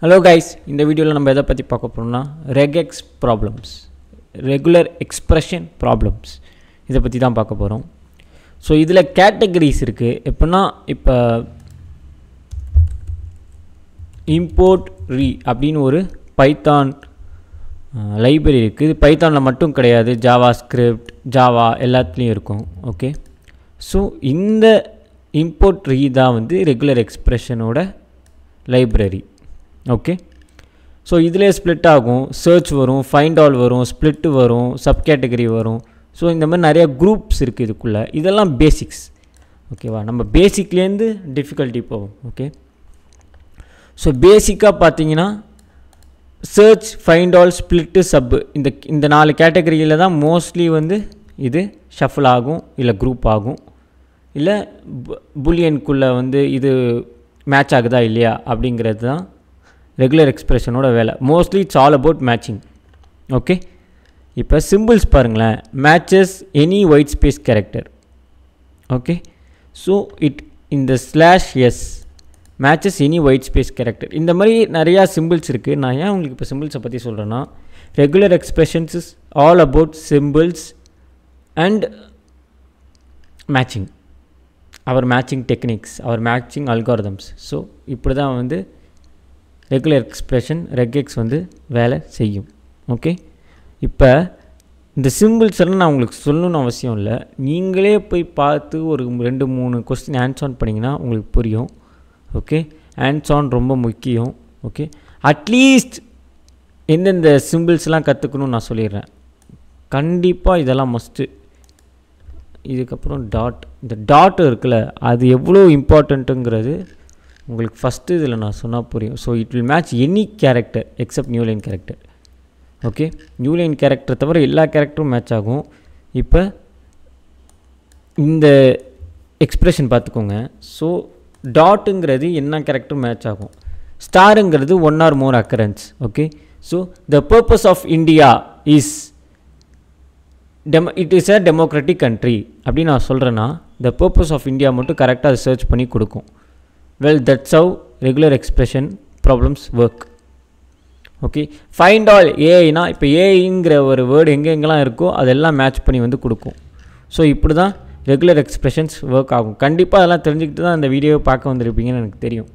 Hello guys, இந்த வீடியோவில் நம்ம எதை பற்றி பார்க்க போகிறோம்னா ரெகெக்ஸ் ப்ராப்ளம்ஸ், ரெகுலர் எக்ஸ்பிரஷன் ப்ராப்ளம்ஸ், இதை பற்றி தான் பார்க்க போகிறோம். ஸோ இதில் கேட்டகரிஸ் இருக்குது. எப்படின்னா இப்போ இம்போர்ட் ரீ அப்படின்னு ஒரு பைத்தான் லைப்ரரி இருக்குது. இது பைத்தானில் மட்டும் கிடையாது, ஜாவா ஸ்கிரிப்ட், ஜாவா எல்லாத்துலேயும் இருக்கும். ஓகே, ஸோ இந்த இம்போர்ட் ரீ தான் வந்து ரெகுலர் எக்ஸ்பிரஷனோட லைப்ரரி. ஓகே, ஸோ இதிலே ஸ்ப்ளிட் ஆகும், சர்ச் வரும், ஃபைண்ட் ஆல் வரும், ஸ்ப்ளிட்டு வரும், சப் கேட்டகரி வரும். ஸோ இந்த மாதிரி நிறையா குரூப்ஸ் இருக்குது இதுக்குள்ளே. இதெல்லாம் பேசிக்ஸ். ஓகேவா, நம்ம பேசிக்லேருந்து டிஃபிகல்ட்டி போகும். ஓகே, ஸோ பேசிக்காக பார்த்தீங்கன்னா சர்ச், ஃபைண்ட் ஆல், ஸ்ப்ளிட்டு, சப்பு, இந்த 4 கேட்டகரியில் தான் மோஸ்ட்லி வந்து இது ஷஃபிள் ஆகும், இல்லை குரூப் ஆகும், இல்லை புலியனுக்குள்ளே வந்து இது மேட்ச் ஆகுதா இல்லையா அப்படிங்கிறது தான் ரெகுலர் எக்ஸ்பிரஷனோட வேலை. Mostly it's all about matching. Okay, இப்போ சிம்பிள்ஸ் பாருங்களேன். Matches any white space character. Okay, so இந்த slash S matches any white space character. இந்த மாதிரி நிறையா சிம்பிள்ஸ் இருக்குது. நான் ஏன் உங்களுக்கு இப்போ சிம்பிள்ஸை பற்றி சொல்கிறேன்னா, regular expressions is all about symbols and matching, our matching techniques, our matching algorithms. So இப்படி தான் வந்து ரெகுலர் எக்ஸ்பிரஷன் ரெகெக்ஸ் வந்து வேலை செய்யும். ஓகே, இப்போ இந்த சிம்பிள்ஸ் எல்லாம் நான் உங்களுக்கு சொல்லணும்னு அவசியம் இல்லை. நீங்களே போய் பார்த்து ஒரு 2-3 கொஸ்டின் ஆன்சர் பண்ணிங்கன்னா உங்களுக்கு புரியும். ஓகே, ஆன்சர் ரொம்ப முக்கியம். ஓகே, அட்லீஸ்ட் எந்தெந்த சிம்பிள்ஸ்லாம் கற்றுக்கணும்னு நான் சொல்லிடுறேன். கண்டிப்பாக இதெல்லாம் மஸ்ட்டு. இதுக்கப்புறம் டாட், இந்த டாட் இருக்குல்ல, அது எவ்வளோ இம்பார்ட்டண்ட்டுங்கிறது உங்களுக்கு ஃபஸ்ட்டு இதில் நான் சொன்னால் புரியும். So it will match any character accept new line character. Okay, new line character தவிர எல்லா கேரக்டரும் மேட்ச் ஆகும். இப்போ இந்த எக்ஸ்பிரஷன் பார்த்துக்கோங்க. ஸோ டாட்டுங்கிறது என்ன கேரக்டரும் மேட்ச் ஆகும். ஸ்டாருங்கிறது 1 or more occurrence. Okay, so the purpose of India is it is a democratic country அப்படின்னு நான் சொல்கிறேன்னா, த பர்பஸ் ஆஃப் இந்தியா மட்டும் கரெக்டாக அதை சர்ச் பண்ணி கொடுக்கும். Well, that's how regular expression problems work. Okay, find all ஏஐனா, இப்போ ஏஐங்கிற ஒரு வேர்டு எங்கெங்கெல்லாம் இருக்கோ அதெல்லாம் மேட்ச் பண்ணி வந்து கொடுக்கும். ஸோ இப்படி தான் ரெகுலர் எக்ஸ்பிரஷன்ஸ் ஒர்க் ஆகும். கண்டிப்பாக அதெல்லாம் தெரிஞ்சுக்கிட்டு தான் அந்த வீடியோவை பார்க்க வந்திருப்பீங்கன்னு எனக்கு தெரியும்.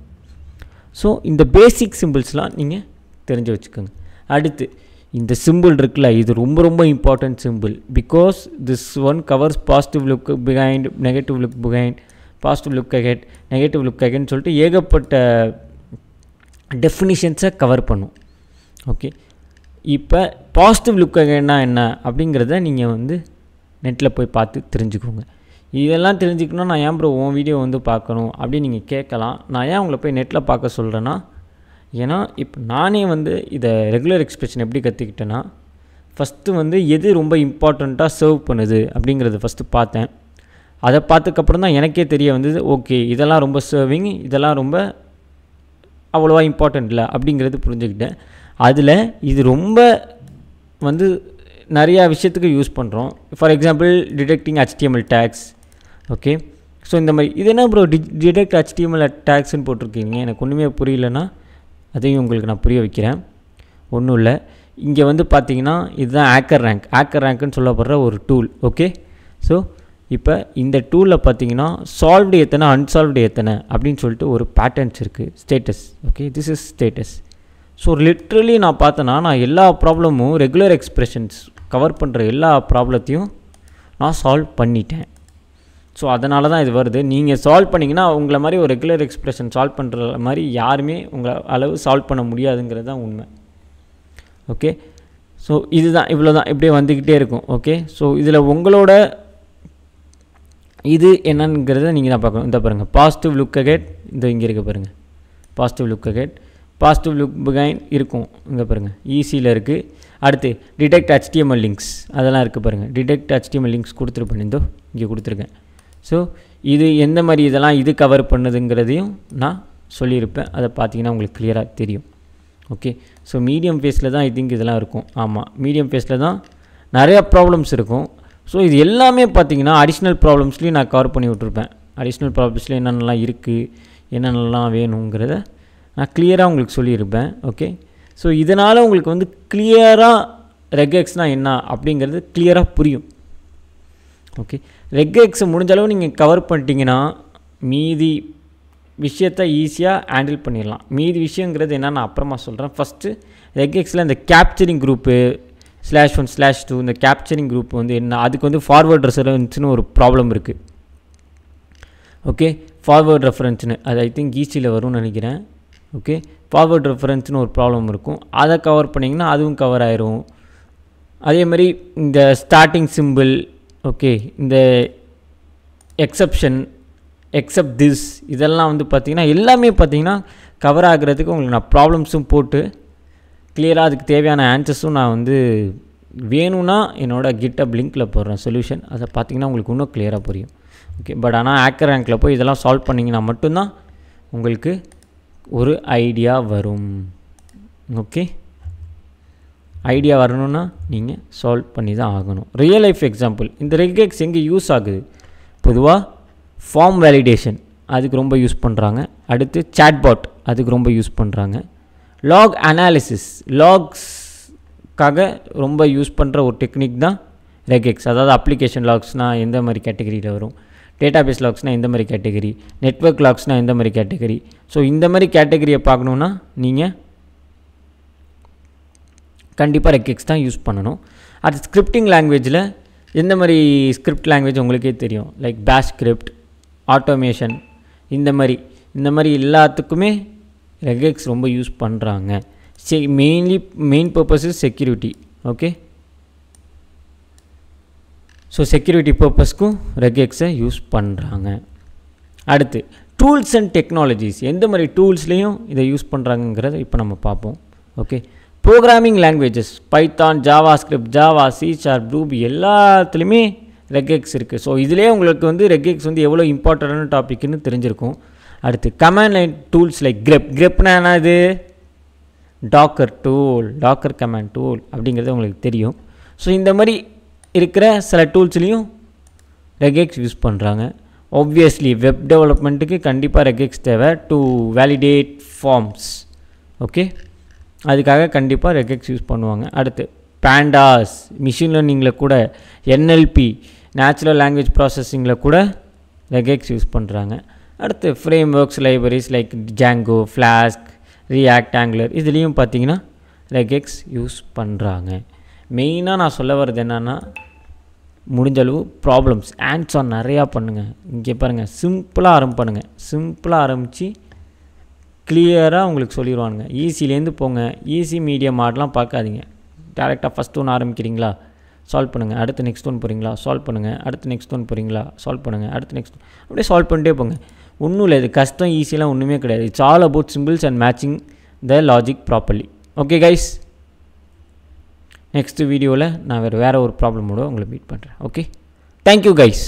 ஸோ இந்த பேசிக் சிம்பிள்ஸ்லாம் நீங்கள் தெரிஞ்சு வச்சுக்கோங்க. அடுத்து இந்த சிம்பிள் இருக்குல்ல, இது ரொம்ப ரொம்ப important simple. Because this one covers positive look behind, negative look behind, positive look ahead, negative look அஹெட்னு சொல்லிட்டு ஏகப்பட்ட டெஃபினிஷன்ஸை கவர் பண்ணும். ஓகே, இப்போ பாசிட்டிவ் லுக் அஹெட்னா என்ன அப்படிங்கிறத நீங்கள் வந்து நெட்டில் போய் பார்த்து தெரிஞ்சுக்கோங்க. இதெல்லாம் தெரிஞ்சுக்கணும். நான் ஏன் ப்ரோ உன் வீடியோ வந்து பார்க்கணும் அப்படின்னு நீங்கள் கேட்கலாம். நான் ஏன் உங்களை போய் நெட்டில் பார்க்க சொல்கிறேன்னா, ஏன்னா இப்போ நானே வந்து இதை ரெகுலர் எக்ஸ்பிரஷன் எப்படி கற்றுக்கிட்டேன்னா, ஃபஸ்ட்டு வந்து எது ரொம்ப இம்பார்ட்டண்ட்டாக சர்வ் பண்ணுது அப்படிங்கிறத ஃபஸ்ட்டு பார்த்தேன். அதை பார்த்ததுக்கப்புறம் தான் எனக்கே தெரிய வந்தது, ஓகே இதெல்லாம் ரொம்ப சர்விங், இதெல்லாம் ரொம்ப அவ்வளோவா இம்பார்ட்டண்ட் இல்லை அப்படிங்கிறது புரிஞ்சுக்கிட்டேன். அதில் இது ரொம்ப வந்து நிறையா விஷயத்துக்கு யூஸ் பண்ணுறோம். For example detecting HTML tags. Okay, so இந்த மாதிரி இது என்ன ப்ரோ டிடெக்ட் HTML டேக்ஸ்ன்னு போட்டிருக்கீங்க, எனக்கு ஒன்றுமே புரியலன்னா அதையும் உங்களுக்கு நான் புரிய வைக்கிறேன். ஒன்றும் இல்லை, இங்கே வந்து பார்த்தீங்கன்னா இதுதான் ஆக்கர் ரேங்க். ஆக்கர் ரேங்க்குன்னு சொல்லப்படுற ஒரு டூல். ஓகே, ஸோ இப்போ இந்த டூலில் பார்த்தீங்கன்னா சால்வ்டு எத்தனை, அன்சால்வ்டு எத்தனை அப்படின்னு சொல்லிட்டு ஒரு பேட்டர்ன்ஸ் இருக்குது. Status. Okay, this is status. So literally நான் பார்த்தேன்னா, நான் எல்லா ப்ராப்ளமும் ரெகுலர் எக்ஸ்பிரஷன்ஸ் கவர் பண்ணுற எல்லா ப்ராப்ளத்தையும் நான் சால்வ் பண்ணிட்டேன். ஸோ அதனால தான் இது வருது. நீங்கள் சால்வ் பண்ணிங்கன்னா உங்களை மாதிரி ஒரு ரெகுலர் எக்ஸ்பிரஷன் சால்வ் பண்ணுற மாதிரி யாருமே உங்களை அளவு சால்வ் பண்ண முடியாதுங்கிறது தான் உண்மை. ஓகே, ஸோ இதுதான், இவ்வளோ தான், இப்படியே வந்துக்கிட்டே இருக்கும். ஓகே, ஸோ இதில் உங்களோட இது என்னங்கிறத நீங்கள் தான் பார்க்கணும். இந்த பாருங்கள், பாசிட்டிவ் லுக் அஹெட், இந்த இங்கே இருக்க பாருங்கள், positive look ahead, positive look behind இருக்கும், இங்கே பாருங்கள் ஈஸியில் இருக்குது. அடுத்து டிடெக்ட் HTML லிங்க்ஸ், அதெல்லாம் இருக்குது பாருங்கள். டிடெக்ட் HTML லிங்க்ஸ் கொடுத்துருப்பேன், இதோ இங்கே கொடுத்துருக்கேன். ஸோ இது எந்த மாதிரி இதெல்லாம் இது கவர் பண்ணுதுங்கிறதையும் நான் சொல்லியிருப்பேன். அதை பார்த்தீங்கன்னா உங்களுக்கு கிளியராக தெரியும். ஓகே, ஸோ மீடியம் ஃபேஸில் தான் ஐ திங்க் இதெல்லாம் இருக்கும். ஆமாம், மீடியம் ஃபேஸில் தான் நிறையா ப்ராப்ளம்ஸ் இருக்கும். ஸோ இது எல்லாமே பார்த்தீங்கன்னா அடிஷ்னல் ப்ராப்ளம்ஸ்லேயும் நான் கவர் பண்ணி விட்ருப்பேன். அடிஷ்னல் ப்ராப்ளம்ஸில் என்னென்னலாம் இருக்குது, என்னென்னலாம் வேணுங்கிறத நான் கிளியராக உங்களுக்கு சொல்லியிருப்பேன். ஓகே, ஸோ இதனால் உங்களுக்கு வந்து கிளியராக ரெகெக்ஸ்னால் என்ன அப்படிங்கிறது கிளியராக புரியும். ஓகே, ரெகெக்ஸை முடிஞ்ச அளவு நீங்கள் கவர் பண்ணிட்டீங்கன்னா மீதி விஷயத்தை ஈஸியாக ஹேண்டில் பண்ணிடலாம். மீதி விஷயங்கிறது என்ன நான் அப்புறமா சொல்கிறேன். ஃபஸ்ட்டு ரெகெக்ஸில் இந்த கேப்சரிங் குரூப்பு /1/2 இந்த கேப்சரிங் குரூப் வந்து என்ன, அதுக்கு வந்து ஃபார்வர்ட் ரெஃபரன்ஸ்னு ஒரு ப்ராப்ளம் இருக்குது. ஓகே, ஃபார்வர்ட் ரெஃபரன்ஸ்னு அது ஐ திங்க் ஈஸியில் வரும்னு நினைக்கிறேன். ஓகே, ஃபார்வர்ட் ரெஃபரன்ஸ்னு ஒரு ப்ராப்ளம் இருக்கும். அதை கவர் பண்ணிங்கன்னா அதுவும் கவர் ஆயிரும். அதே மாதிரி இந்த ஸ்டார்டிங் சிம்பிள், ஓகே, இந்த எக்ஸப்ஷன், எக்ஸப்ட் திஸ், இதெல்லாம் வந்து பார்த்திங்கன்னா எல்லாமே பார்த்திங்கன்னா கவர் ஆகிறதுக்கு உங்களுக்கு நான் ப்ராப்ளம்ஸும் போட்டு கிளியராக அதுக்கு தேவையான ஆன்சர்ஸும் நான் வந்து வேணும்னா என்னோடய GitHub லிங்க்கில் போடுறேன் சொல்யூஷன். அதை பார்த்திங்கன்னா உங்களுக்கு இன்னும் கிளியராக புரியும். ஓகே, பட் ஆனால் ஹேக்கர் ரேங்கில் போய் இதெல்லாம் சால்வ் பண்ணிங்கன்னா மட்டும்தான் உங்களுக்கு ஒரு ஐடியா வரும். ஓகே, ஐடியா வரணுன்னா நீங்கள் சால்வ் பண்ணி தான் ஆகணும். ரியல் லைஃப் எக்ஸாம்பிள், இந்த ரெகெக்ஸ் எங்கே யூஸ் ஆகுது? பொதுவாக ஃபார்ம் வேலிடேஷன் அதுக்கு ரொம்ப யூஸ் பண்ணுறாங்க. அடுத்து சாட்பாட் அதுக்கு ரொம்ப யூஸ் பண்ணுறாங்க. லாக் அனாலிசிஸ், லாக்ஸ்க்காக ரொம்ப யூஸ் பண்ணுற ஒரு டெக்னிக் தான் ரெகெக்ஸ். அதாவது அப்ளிகேஷன் லாக்ஸ்னால் எந்த மாதிரி கேட்டகரியில் வரும், டேட்டாபேஸ் லாக்ஸ்னால் எந்த மாதிரி கேட்டகரி, நெட்வொர்க் லாக்ஸ்னால் எந்த மாதிரி கேட்டகரி. ஸோ இந்த மாதிரி கேட்டகரியை பார்க்கணுன்னா நீங்கள் கண்டிப்பாக ரெகெக்ஸ் தான் யூஸ் பண்ணணும். அது ஸ்கிரிப்டிங் லாங்குவேஜில் எந்த மாதிரி ஸ்கிரிப்ட் லாங்குவேஜ் உங்களுக்கே தெரியும், லைக் பேஷ் ஸ்கிரிப்ட், ஆட்டோமேஷன், இந்த மாதிரி எல்லாத்துக்குமே ரெகெக்ஸ் ரொம்ப யூஸ் பண்ணுறாங்க. Main purpose is security. Okay, so security பர்பஸ்க்கும் ரெகெக்ஸை யூஸ் பண்ணுறாங்க. அடுத்து டூல்ஸ் அண்ட் டெக்னாலஜிஸ், எந்த மாதிரி டூல்ஸ்லேயும் இதை யூஸ் பண்ணுறாங்கங்கிறத இப்போ நம்ம பார்ப்போம். Okay, programming languages, Python, Java script, Java, C# Ruby எல்லாத்துலேயுமே ரெகெக்ஸ் இருக்குது. ஸோ இதிலே உங்களுக்கு வந்து ரெகெக்ஸ் வந்து எவ்வளோ இம்பார்ட்டண்டான டாபிக்னு தெரிஞ்சிருக்கும். அடுத்து கமாண்ட் லைன் டூல்ஸ் லைக் கிரெப்னா என்னது, Docker tool, Docker command tool அப்படிங்கிறது உங்களுக்கு தெரியும். ஸோ இந்த மாதிரி இருக்கிற சில டூல்ஸ்லேயும் ரெகெக்ஸ் யூஸ் பண்ணுறாங்க. ஆப்வியஸ்லி வெப் டெவலப்மெண்ட்டுக்கு கண்டிப்பாக ரெகெக்ஸ் தேவை டு வேலிடேட் ஃபார்ம்ஸ். ஓகே, அதுக்காக கண்டிப்பாக ரெகெக்ஸ் யூஸ் பண்ணுவாங்க. அடுத்து பேண்டாஸ், மிஷின் லேர்னிங்கில் கூட, NLP நேச்சுரல் லாங்குவேஜ் ப்ராசஸிங்கில் கூட ரெகெக்ஸ் யூஸ் பண்ணுறாங்க. அடுத்து frame works libraries like Django, flask, react, angular, இதுலேயும் பார்த்தீங்கன்னா ரெகெக்ஸ் யூஸ் பண்ணுறாங்க. மெயினாக நான் சொல்ல வர்றது என்னென்னா, முடிஞ்சளவு ப்ராப்ளம்ஸ் ஹேண்ட்ஸ் ஆன் நிறையா பண்ணுங்கள். இங்கே பாருங்கள், சிம்பிளாக ஆரம்பித்து கிளியராக உங்களுக்கு சொல்லிடுவானுங்க. ஈஸிலேருந்து போங்க, ஈஸி மீடியம் ஆர்ட்லாம் பார்க்காதீங்க. டேரெக்டாக ஃபஸ்ட் ஒன்று ஆரம்பிக்கிறீங்களா, சால்வ் பண்ணுங்கள், அடுத்து நெக்ஸ்ட் ஒன் போகிறீங்களா, சால்வ் பண்ணுங்கள், அடுத்து நெக்ஸ்ட் ஒன் போகிறீங்களா, சால்வ் பண்ணுங்கள், அடுத்து நெக்ஸ்ட் அப்படியே சால்வ் பண்ணிட்டே போங்க. ஒன்றும் இல்லை, இது கஷ்டம் ஈஸியெலாம் ஒன்றுமே கிடையாது. It's all about symbols and matching the logic properly. Okay guys, next வீடியோவில் நான் வேறு ஒரு ப்ராப்ளமோட உங்களை மீட் பண்ணுறேன். Okay, thank you guys.